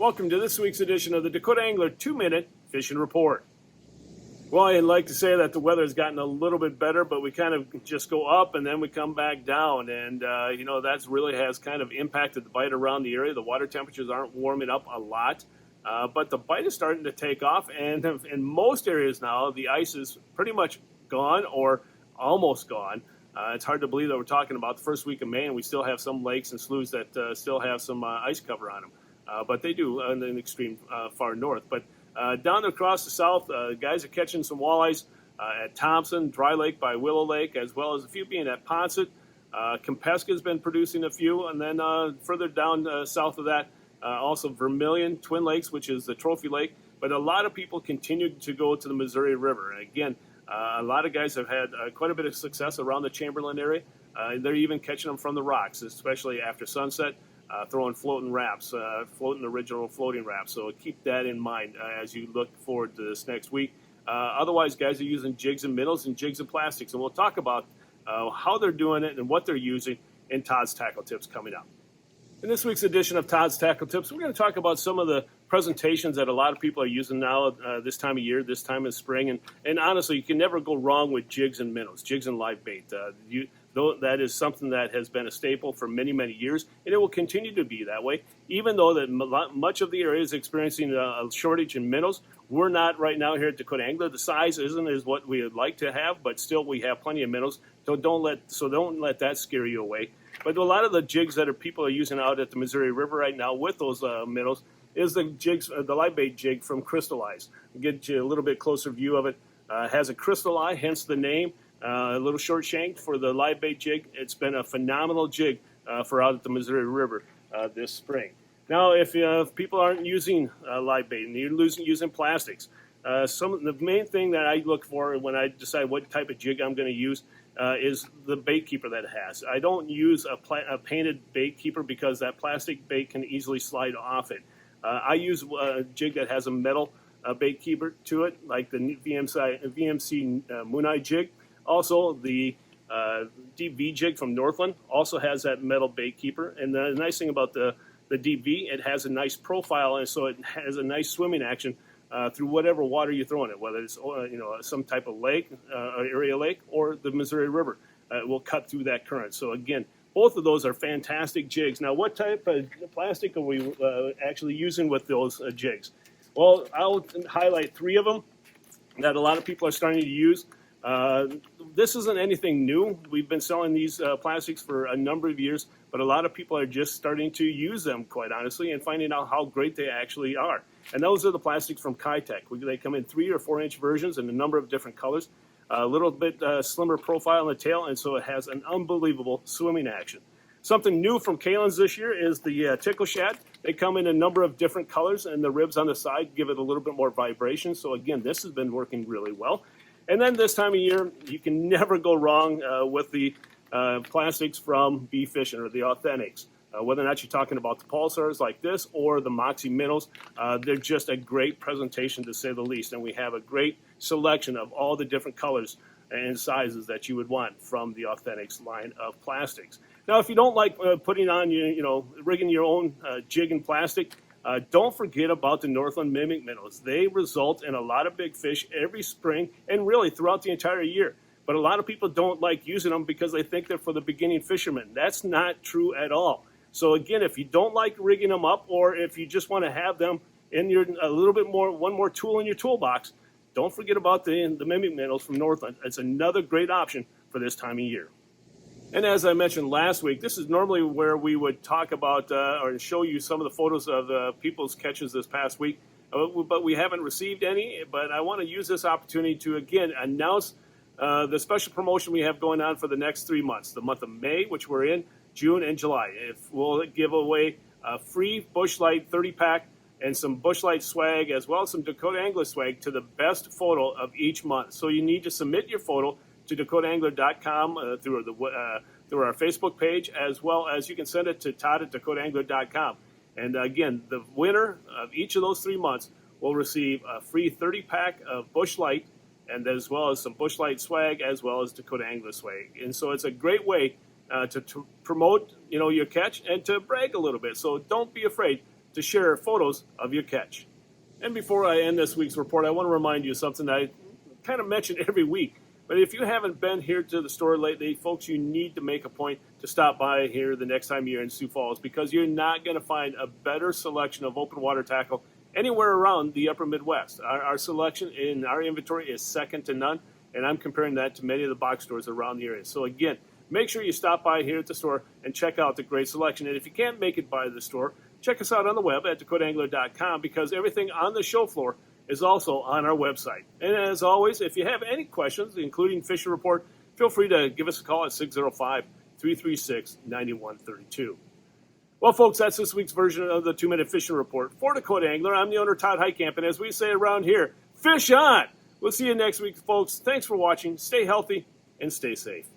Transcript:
Welcome to this week's edition of the Dakota Angler 2-Minute Fishing Report. Well, I'd like to say that the weather has gotten a little bit better, but we kind of just go up and then we come back down. And, that really has kind of impacted the bite around the area. The water temperatures aren't warming up a lot, but the bite is starting to take off. And in most areas now, the ice is pretty much gone or almost gone. It's hard to believe that we're talking about the first week of May and we still have some lakes and sloughs that still have some ice cover on them. But they do in the extreme far north. But down across the south, guys are catching some walleyes at Thompson, Dry Lake by Willow Lake, as well as a few being at Ponset. Kempeska's been producing a few, and then further down south of that, also Vermilion, Twin Lakes, which is the trophy lake. But a lot of people continue to go to the Missouri River. And again, a lot of guys have had quite a bit of success around the Chamberlain area. They're even catching them from the rocks, especially after sunset. Throwing floating wraps, floating original floating wraps. So keep that in mind as you look forward to this next week. Otherwise, guys are using jigs and minnows and jigs and plastics. And we'll talk about how they're doing it and what they're using in Todd's Tackle Tips coming up. In this week's edition of Todd's Tackle Tips, we're going to talk about some of the presentations that a lot of people are using now this time of year, this time of spring. And honestly, you can never go wrong with jigs and minnows, jigs and live bait. That is something that has been a staple for many, many years, and it will continue to be that way. Even though that much of the area is experiencing a shortage in minnows, we're not right now here at Dakota Angler. The size isn't as what we would like to have, but still we have plenty of minnows. So don't let that scare you away. But a lot of the jigs that people are using out at the Missouri River right now with those minnows is the jigs, the live bait jig from Crystallize. I'll get you a little bit closer view of it. It has a crystal eye, hence the name. A little short shanked for the live bait jig. It's been a phenomenal jig for out at the Missouri River this spring. Now, if people aren't using live bait and you're using plastics, the main thing that I look for when I decide what type of jig I'm going to use is the bait keeper that it has. I don't use a painted bait keeper because that plastic bait can easily slide off it. I use a jig that has a metal bait keeper to it, like the VMC Mooneye jig. Also, the Deep V jig from Northland also has that metal bait keeper. And the nice thing about the Deep V, it has a nice profile, and so it has a nice swimming action through whatever water you throw in it, whether it's some type of lake, area lake, or the Missouri River. It will cut through that current. So again, both of those are fantastic jigs. Now, what type of plastic are we actually using with those jigs? Well, I'll highlight three of them that a lot of people are starting to use. This isn't anything new. We've been selling these plastics for a number of years, but a lot of people are just starting to use them, quite honestly, and finding out how great they actually are. And those are the plastics from Kitech. They come in 3 or 4 inch versions in a number of different colors. A little bit slimmer profile on the tail, and so it has an unbelievable swimming action. Something new from Kalin's this year is the Tickle Shad. They come in a number of different colors, and the ribs on the side give it a little bit more vibration. So again, this has been working really well. And then this time of year, you can never go wrong with the plastics from Bee Fishing or the Authentics. Whether or not you're talking about the pulsars like this or the Moxie minnows, they're just a great presentation to say the least. And we have a great selection of all the different colors and sizes that you would want from the Authentics line of plastics. Now, if you don't like putting on rigging your own jig in plastic, don't forget about the Northland Mimic minnows. They result in a lot of big fish every spring and really throughout the entire year. But a lot of people don't like using them because they think they're for the beginning fishermen. That's not true at all. So again, if you don't like rigging them up, or if you just want to have them in one more tool in your toolbox, don't forget about the Mimic minnows from Northland. It's another great option for this time of year. And as I mentioned last week, this is normally where we would talk about or show you some of the photos of people's catches this past week, but we haven't received any. But I want to use this opportunity to, again, announce the special promotion we have going on for the next 3 months, the month of May, which we're in, June, and July. We'll give away a free Bush Light 30-pack and some Bush Light swag, as well as some Dakota Angler swag to the best photo of each month. So you need to submit your photo to dakotaangler.com through our Facebook page, as well as you can send it to Todd at dakotaangler.com. And again, the winner of each of those 3 months will receive a free 30-pack of Bush Light, and as well as some Bush Light swag, as well as Dakota Angler swag. And so it's a great way to promote your catch and to brag a little bit. So don't be afraid to share photos of your catch. And before I end this week's report, I want to remind you of something I kind of mention every week. But if you haven't been here to the store lately, folks, you need to make a point to stop by here the next time you're in Sioux Falls, because you're not going to find a better selection of open water tackle anywhere around the upper Midwest. Our selection in our inventory is second to none, and I'm comparing that to many of the box stores around the area. So again, make sure you stop by here at the store and check out the great selection. And if you can't make it by the store, check us out on the web at dakotaangler.com, because everything on the show floor is also on our website. And as always, if you have any questions, including Fishing Report, feel free to give us a call at 605-336-9132. Well, folks, that's this week's version of the 2-Minute Fishing Report. For Dakota Angler, I'm the owner, Todd Heitkamp, and as we say around here, fish on! We'll see you next week, folks. Thanks for watching. Stay healthy and stay safe.